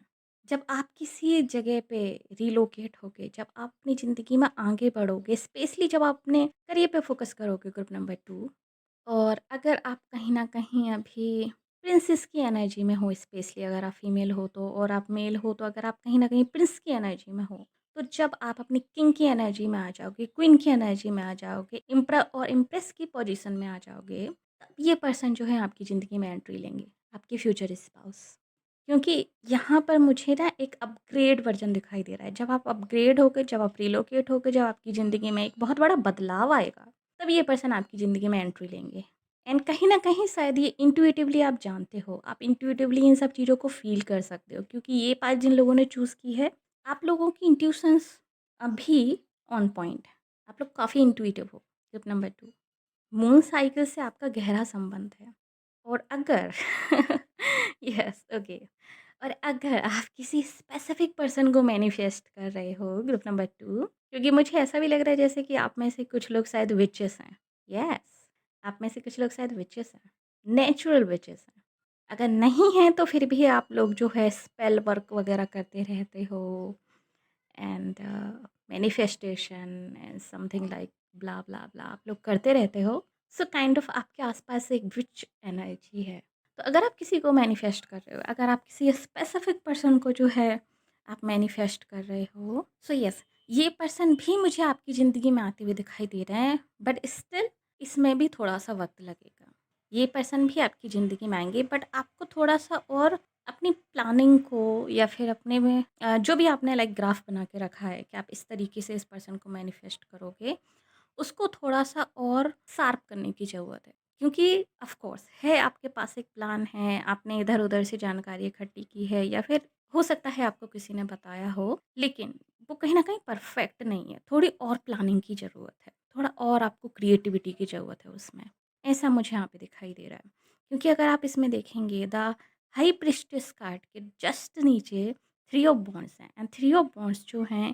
जब आप किसी जगह पे रिलोकेट होगे, जब आप अपनी ज़िंदगी में आगे बढ़ोगे, स्पेशली जब आप अपने करियर पे फ़ोकस करोगे, ग्रुप नंबर 2, और अगर आप कहीं न कहीं अभी प्रिंसेस की एनर्जी में हो, स्पेशली अगर आप फीमेल हो तो, और आप मेल हो तो अगर आप कहीं न कहीं प्रिंस की एनर्जी में हो, तो जब आप अपनी किंग की एनर्जी में आ जाओगे, क्वीन की एनर्जी में आ जाओगे, इम्प्रा और इम्प्रेस की पोजीशन में आ जाओगे, तब ये पर्सन जो है आपकी ज़िंदगी में एंट्री लेंगे, आपके फ्यूचर स्पाउस। क्योंकि यहाँ पर मुझे ना एक अपग्रेड वर्ज़न दिखाई दे रहा है। जब आप अपग्रेड होके, जब आप रिलोकेट होके, जब आपकी ज़िंदगी में एक बहुत बड़ा बदलाव आएगा, तब ये पर्सन आपकी ज़िंदगी में एंट्री लेंगे। एंड कहीं न कहीं शायद ये इंट्यूइटिवली आप जानते हो, आप इंट्यूइटिवली इन सब चीज़ों को फ़ील कर सकते हो, क्योंकि ये पाथ जिन लोगों ने चूज़ की है, आप लोगों की इंट्यूशंस अभी ऑन पॉइंट है। आप लोग काफ़ी इंट्यूइटिव हो। टिप नंबर 2, मून साइकिल से आपका गहरा संबंध है। और अगर यस, ओके, और अगर आप किसी स्पेसिफिक पर्सन को मैनिफेस्ट कर रहे हो, ग्रुप नंबर 2, क्योंकि मुझे ऐसा भी लग रहा है जैसे कि आप में से कुछ लोग शायद विचेस हैं। यस, आप में से कुछ लोग शायद विचेस हैं, नेचुरल विचेस हैं। अगर नहीं हैं तो फिर भी आप लोग जो है स्पेल वर्क वगैरह करते रहते हो, and manifestation and something like blah blah blah आप लोग करते रहते हो। सो काइंड ऑफ आपके आसपास एक विच एनर्जी है। तो अगर आप किसी को मैनिफेस्ट कर रहे हो, अगर आप किसी स्पेसिफिक पर्सन को जो है आप मैनिफेस्ट कर रहे हो, सो यस, ये पर्सन भी मुझे आपकी ज़िंदगी में आते हुए दिखाई दे रहे हैं, बट स्टिल इसमें भी थोड़ा-सा वक़्त लगेगा। ये पर्सन भी आपकी ज़िंदगी में आएँगे, बट आपको थोड़ा-सा और अपनी प्लानिंग को या फिर अपने में जो भी आपने लाइक ग्राफ बना के रखा है कि आप इस तरीके से इस पर्सन को मैनिफेस्ट करोगे, उसको थोड़ा-सा और शार्प करने की ज़रूरत है। क्योंकि ऑफ़ कोर्स है, आपके पास एक प्लान है, आपने इधर-उधर से जानकारी इकट्ठी की है या फिर हो सकता है आपको किसी ने बताया हो, लेकिन वो कहीं न कहीं परफ़ेक्ट नहीं है। थोड़ी और प्लानिंग की ज़रूरत है, थोड़ा और आपको क्रिएटिविटी की ज़रूरत है उसमें। ऐसा मुझे यहाँ पे दिखाई दे रहा है। क्योंकि अगर आप इसमें देखेंगे द हाई प्रीस्टेस कार्ड के जस्ट नीचे थ्री ऑफ वॉन्ड्स हैं, एंड थ्री ऑफ वॉन्ड्स जो हैं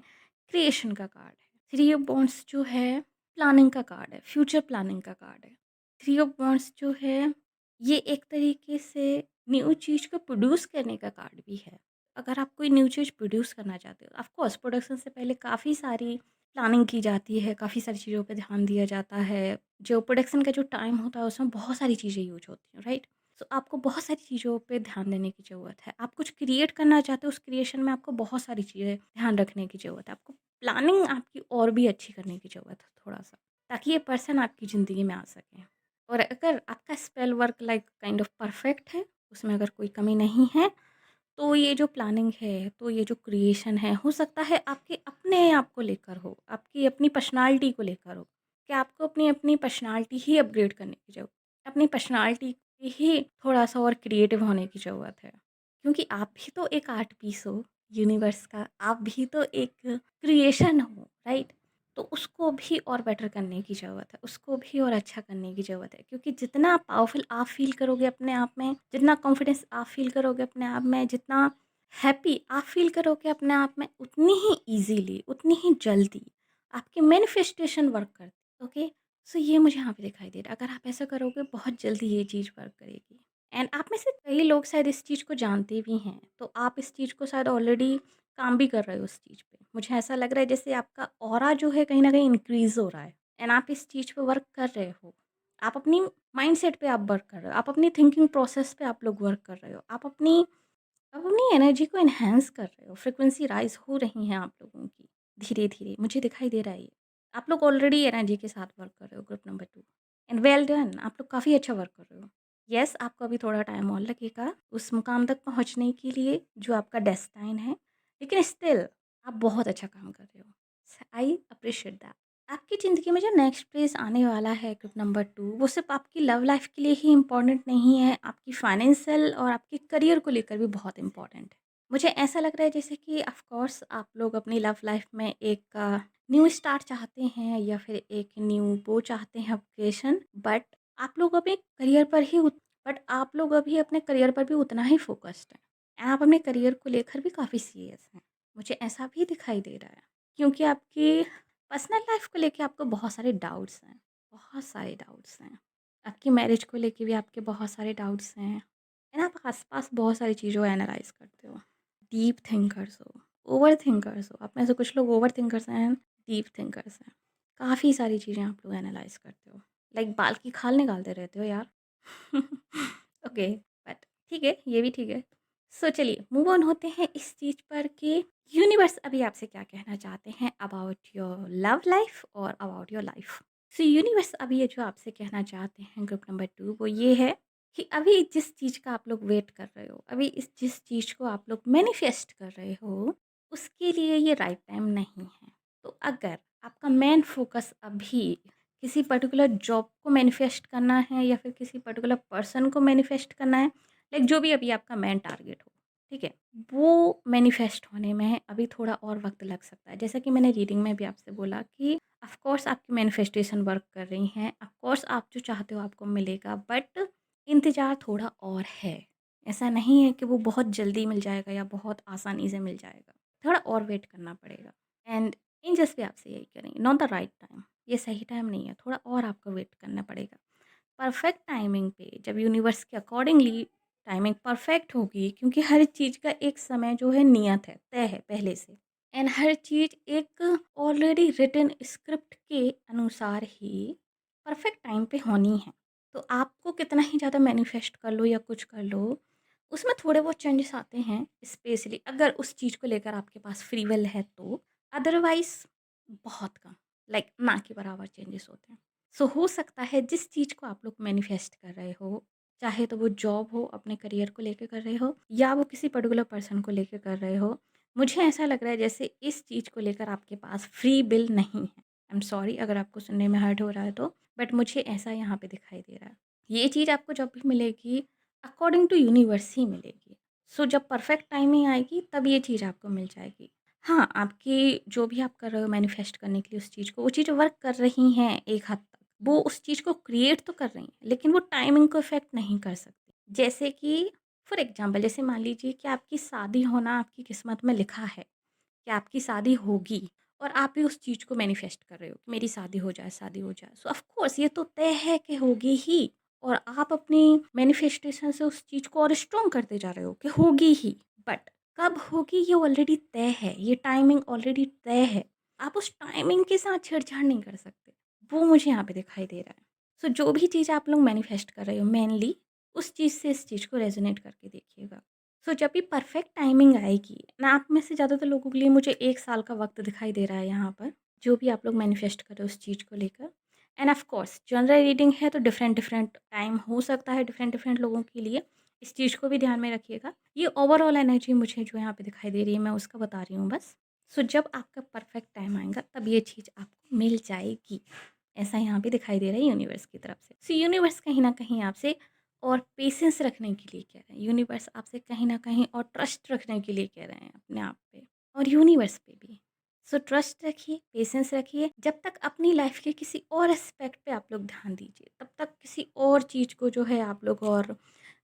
क्रिएशन का कार्ड है। थ्री ऑफ वॉन्ड्स जो है प्लानिंग का कार्ड है, फ्यूचर प्लानिंग का कार्ड है। थ्री ऑफ वॉन्ड्स जो है, ये एक तरीके से न्यू चीज़ को प्रोड्यूस करने का कार्ड भी है। अगर आप कोई न्यू चीज़ प्रोड्यूस करना चाहते हो, ऑफ कोर्स प्रोडक्शन से पहले काफ़ी सारी प्लानिंग की जाती है, काफ़ी सारी चीज़ों पे ध्यान दिया जाता है। जो प्रोडक्शन का जो टाइम होता है, उसमें बहुत सारी चीज़ें यूज़ होती हैं, राइट? सो आपको बहुत सारी चीज़ों पे ध्यान देने की ज़रूरत है। आप कुछ क्रिएट करना चाहते हो, उस क्रिएशन में आपको बहुत सारी चीज़ें ध्यान रखने की ज़रूरत है। आपको प्लानिंग आपकी और भी अच्छी करने की ज़रूरत है थोड़ा-सा, ताकि ये पर्सन आपकी ज़िंदगी में आ सके। और अगर आपका spell work like kind of perfect है, उसमें अगर कोई कमी नहीं है, तो ये जो प्लानिंग है, तो ये जो क्रिएशन है, हो सकता है आपके अपने आप को लेकर हो, आपकी अपनी पर्सनैलिटी को लेकर हो, कि आपको अपनी-अपनी पर्सनैलिटी ही अपग्रेड करने की ज़रूरत, अपनी पर्सनैलिटी की ही थोड़ा-सा और क्रिएटिव होने की ज़रूरत है। क्योंकि आप भी तो एक आर्ट पीस हो यूनिवर्स का, आप भी तो एक क्रिएशन हो, राइट? तो उसको भी और बेटर करने की ज़रूरत है, उसको भी और अच्छा करने की ज़रूरत है, क्योंकि जितना पावरफुल आप फ़ील करोगे अपने आप में, जितना कॉन्फिडेंस आप फ़ील करोगे अपने आप में, जितना हैप्पी आप फ़ील करोगे अपने आप में, उतनी ही ईज़िली, उतनी ही जल्दी आपकी मैनिफेस्टेशन वर्क करती है, ओके? सो ये मुझे यहाँ पे दिखाई दे रहा है, अगर आप ऐसा करोगे बहुत जल्दी ये चीज़ वर्क करेगी। एंड आप में से कई लोग शायद इस चीज़ को जानते भी हैं, तो आप इस चीज़ को शायद ऑलरेडी काम भी कर रहे हो उस चीज़ पे। मुझे ऐसा लग रहा है जैसे आपका ऑरा जो है कहीं न कहीं इंक्रीज़ हो रहा है, एंड आप इस चीज़ पे वर्क कर रहे हो। आप अपनी माइंडसेट पे आप वर्क कर रहे हो, आप अपनी थिंकिंग प्रोसेस पे आप लोग वर्क कर रहे हो। आप अपनी एनर्जी को एनहांस कर रहे हो, फ्रीक्वेंसी राइज़ हो रही हैं आप लोगों की, धीरे-धीरे मुझे दिखाई दे रहा है ये। आप लोग ऑलरेडी एनर्जी के साथ वर्क कर रहे हो, group number 2, and well done, आप लोग काफ़ी अच्छा वर्क कर रहे हो। येस, आपको अभी थोड़ा टाइम और लगेगा उस मुकाम तक पहुँचने के लिए जो आपका डेस्टाइन है, लेकिन स्टिल आप बहुत अच्छा काम कर रहे हो। I appreciate that. आपकी ज़िंदगी में जो नेक्स्ट फेज़ आने वाला है ग्रुप नंबर 2, वो सिर्फ़ आपकी लव लाइफ़ के लिए ही इम्पोर्टेंट नहीं है, आपकी फाइनेंशियल और आपके करियर को लेकर भी बहुत इम्पोर्टेंट है। मुझे ऐसा लग रहा है जैसे कि ऑफ़ कोर्स आप लोग अपनी लव लाइफ़ में एक न्यू स्टार्ट चाहते हैं या फिर एक न्यू वो चाहते हैं अपग्रेशन, बट आप लोग अपने करियर पर ही उत बट आप लोग अभी अपने करियर पर भी उतना ही फ़ोकस्ड हैं। आप अपने करियर को लेकर भी काफ़ी सीरियस हैं। मुझे ऐसा भी दिखाई दे रहा है, क्योंकि आपकी पर्सनल लाइफ को लेके आपको बहुत सारे डाउट्स हैं, बहुत सारे डाउट्स हैं। आपकी मैरिज को लेके भी आपके बहुत सारे डाउट्स हैं, एंड आप आस-पास बहुत सारी चीज़ों को एनालाइज़ करते हो। डीप थिंकर्स हो, ओवर थिंकर्स हो, आप में से कुछ लोग ओवर थिंकर्स हैं, डीप थिंकर्स हैं। काफ़ी सारी चीज़ें आप लोग एनालाइज़ करते हो। लाइक बाल की खाल निकालते रहते हो यार। ओके, बट ठीक है, ये भी ठीक है। सो चलिए मूव ऑन होते हैं इस चीज़ पर कि यूनिवर्स अभी आपसे क्या कहना चाहते हैं अबाउट योर लव लाइफ और about your life. So universe अभी ये जो आपसे कहना चाहते हैं ग्रुप नंबर 2, वो ये है कि अभी जिस चीज़ का आप लोग वेट कर रहे हो, अभी इस जिस चीज़ को आप लोग मैनिफेस्ट कर रहे हो, उसके लिए ये राइट टाइम नहीं है। तो अगर आपका मेन फोकस अभी किसी पर्टिकुलर जॉब को मैनिफेस्ट करना है या फिर किसी पर्टिकुलर पर्सन को मैनिफेस्ट करना है, लाइक जो भी अभी आपका मेन टारगेट हो, ठीक है, वो मैनिफेस्ट होने में अभी थोड़ा और वक्त लग सकता है। जैसा कि मैंने रीडिंग में भी आपसे बोला कि ऑफ कोर्स आपकी मैनिफेस्टेशन वर्क कर रही हैं, ऑफ कोर्स आप जो चाहते हो आपको मिलेगा, बट इंतज़ार थोड़ा और है। ऐसा नहीं है कि वो बहुत जल्दी मिल जाएगा या बहुत आसानी से मिल जाएगा, थोड़ा और वेट करना पड़ेगा। एंड एंजल्स भी आपसे यही करेंगे, नॉट द राइट टाइम, ये सही टाइम नहीं है, थोड़ा और आपको वेट करना पड़ेगा। परफेक्ट टाइमिंग पे जब यूनिवर्स के अकॉर्डिंगली टाइमिंग परफेक्ट होगी, क्योंकि हर चीज़ का एक समय जो है नियत है, तय है पहले से, एंड हर चीज़ एक ऑलरेडी रिटन स्क्रिप्ट के अनुसार ही परफेक्ट टाइम पे होनी है। तो आपको कितना ही ज़्यादा मैनिफेस्ट कर लो या कुछ कर लो, उसमें थोड़े बहुत चेंजेस आते हैं, स्पेशली अगर उस चीज़ को लेकर आपके पास फ्री विल है तो। अदरवाइज़ बहुत कम, लाइक ना के बराबर चेंजेस होते हैं। सो हो सकता है जिस चीज़ को आप लोग मैनिफेस्ट कर रहे हो, चाहे तो वो जॉब हो, अपने करियर को लेके कर रहे हो या वो किसी पर्टिकुलर पर्सन को लेके कर रहे हो, मुझे ऐसा लग रहा है जैसे इस चीज़ को लेकर आपके पास फ्री बिल नहीं है। आई एम सॉरी अगर आपको सुनने में हर्ट हो रहा है तो, बट मुझे ऐसा यहाँ पे दिखाई दे रहा है। ये चीज़ आपको जब भी मिलेगी, अकॉर्डिंग टू यूनिवर्स ही मिलेगी। सो जब परफेक्ट टाइमिंग आएगी तब ये चीज़ आपको मिल जाएगी। हाँ, आपकी जो भी आप कर रहे हो मैनिफेस्ट करने के लिए उस चीज़ को, वो चीज़ वर्क कर रही हैं एक हद तक। वो उस चीज़ को क्रिएट तो कर रही हैं, लेकिन वो टाइमिंग को इफ़ेक्ट नहीं कर सकती। जैसे कि फॉर एग्ज़ाम्पल जैसे मान लीजिए कि आपकी शादी होना आपकी किस्मत में लिखा है, कि आपकी शादी होगी और आप भी उस चीज़ को मैनिफेस्ट कर रहे हो कि मेरी शादी हो जाए, शादी हो जाए। सो ऑफ़ कोर्स ये तो तय है कि होगी ही, और आप अपनी मैनिफेस्टेशन से उस चीज़ को और स्ट्रॉन्ग करते जा रहे हो कि होगी ही। बट कब होगी ये ऑलरेडी तय है, ये टाइमिंग ऑलरेडी तय है। आप उस टाइमिंग के साथ छेड़छाड़ नहीं कर सकते। वो मुझे यहाँ पे दिखाई दे रहा है। सो जो भी चीज़ आप लोग मैनिफेस्ट कर रहे हो मेनली उस चीज़ से इस चीज़ को रेज़ोनेट करके देखिएगा। सो जब भी परफेक्ट टाइमिंग आएगी ना, आप में से ज़्यादातर लोगों के लिए मुझे 1 साल का वक़्त दिखाई दे रहा है यहाँ पर, जो भी आप लोग मैनिफेस्ट कर रहे हो उस चीज़ को लेकर। End of course general reading है तो डिफरेंट डिफरेंट टाइम हो सकता है डिफरेंट डिफरेंट लोगों के लिए। इस चीज़ को भी ध्यान में रखिएगा। ये ओवरऑल एनर्जी मुझे जो यहाँ पे दिखाई दे रही है मैं उसका बता रही हूँ बस। सो जब आपका परफेक्ट टाइम आएगा तब ये चीज़ आपको मिल जाएगी। ऐसा यहाँ पे दिखाई दे रहा है यूनिवर्स की तरफ से। सो यूनिवर्स कहीं न कहीं आपसे और पेशेंस रखने के लिए कह रहे हैं। यूनिवर्स आपसे कहीं न कहीं और ट्रस्ट रखने के लिए कह रहे हैं अपने आप पे और यूनिवर्स पे भी। सो ट्रस्ट रखिए, पेशेंस रखिए। जब तक अपनी लाइफ़ के किसी और एस्पेक्ट पे आप लोग ध्यान दीजिए, तब तक किसी और चीज़ को जो है आप लोग और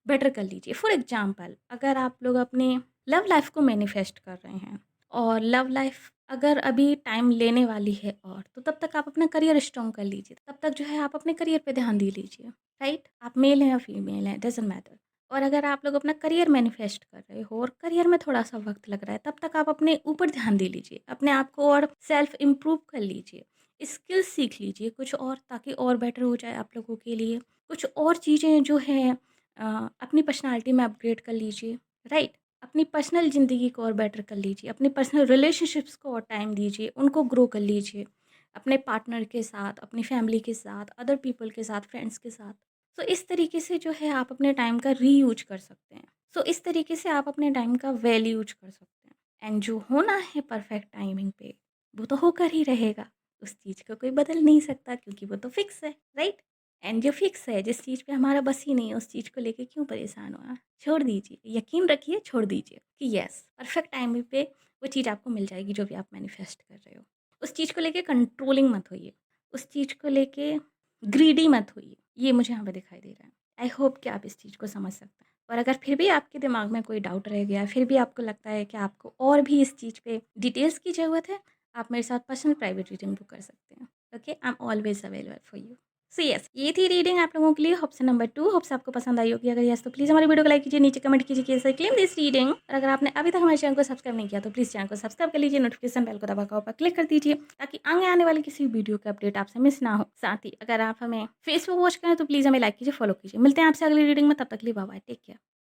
बेटर कर लीजिए। फॉर एग्ज़ाम्पल अगर आप लोग अपनी लव लाइफ़ को मैनिफेस्ट कर रहे हैं और लव लाइफ़ अगर अभी टाइम लेने वाली है और, तो तब तक आप अपना करियर स्ट्रॉन्ग कर लीजिए। तब तक जो है आप अपने करियर पे ध्यान दे लीजिए, राइट? आप मेल हैं या फीमेल हैं, डज़न्ट मैटर। और अगर आप लोग अपना करियर मैनिफेस्ट कर रहे हो और करियर में थोड़ा-सा वक़्त लग रहा है, तब तक आप अपने ऊपर ध्यान दे लीजिए। अपने आप को और सेल्फ इम्प्रूव कर लीजिए। स्किल्स सीख लीजिए कुछ और, ताकि और बेटर हो जाए आप लोगों के लिए। कुछ और चीज़ें जो हैं अपनी पर्सनैलिटी में अपग्रेड कर लीजिए, राइट? अपनी पर्सनल ज़िंदगी को और बेटर कर लीजिए। अपनी पर्सनल रिलेशनशिप्स को और टाइम दीजिए, उनको ग्रो कर लीजिए। अपने पार्टनर के साथ, अपनी फैमिली के साथ, अदर पीपल के साथ, फ्रेंड्स के साथ। सो इस तरीके से जो है आप अपने टाइम का रीयूज़ कर सकते हैं। सो इस तरीके से आप अपने टाइम का वेल यूज़ कर सकते हैं। एंड जो होना है परफेक्ट टाइमिंग पे, वो तो होकर ही रहेगा। उस चीज़ को कोई बदल नहीं सकता क्योंकि वो तो फिक्स है, राइट? एंड जो फिक्स है, जिस चीज़ पे हमारा बस ही नहीं है, उस चीज़ को लेके क्यों परेशान होना? छोड़ दीजिए, यकीन रखिए, छोड़ दीजिए कि येस, परफेक्ट टाइम पे वो चीज़ आपको मिल जाएगी जो भी आप मैनिफेस्ट कर रहे हो। उस चीज़ को लेके कंट्रोलिंग मत होइए, उस चीज़ को लेके ग्रीडी मत होइए। ये मुझे यहाँ पे दिखाई दे रहा है। आई होप कि आप इस चीज़ को समझ सकते हैं। और अगर फिर भी आपके दिमाग में कोई डाउट रह गया, फिर भी आपको लगता है कि आपको और भी इस चीज़ पे डिटेल्स की ज़रूरत है, आप मेरे साथ पर्सनल प्राइवेट रीडिंग बुक कर सकते हैं। Okay, I am always available for you. So yes, ये थी रीडिंग आप लोगों के लिए। होप्स नंबर 2, होप्स आपको पसंद आई होगी। अगर यस तो प्लीज़ हमारी वीडियो को लाइक कीजिए, नीचे कमेंट कीजिए कि कैसे क्लेम दिस रीडिंग। और अगर आपने अभी तक हमारे चैनल को सब्सक्राइब नहीं किया तो प्लीज़ चैनल को सब्सक्राइब कर लीजिए, नोटिफिकेशन बेल को दबाकर ऊपर क्लिक कर दीजिए ताकि आगे आने वाली किसी वीडियो का अपडेट आपसे मिस ना हो। साथ ही अगर आप हमें फेसबुक वॉच करें तो प्लीज़ हमें लाइक कीजिए, फॉलो कीजिए। मिलते हैं आपसे अगली रीडिंग में, तब तक के लिए बाय बाय, टेक केयर।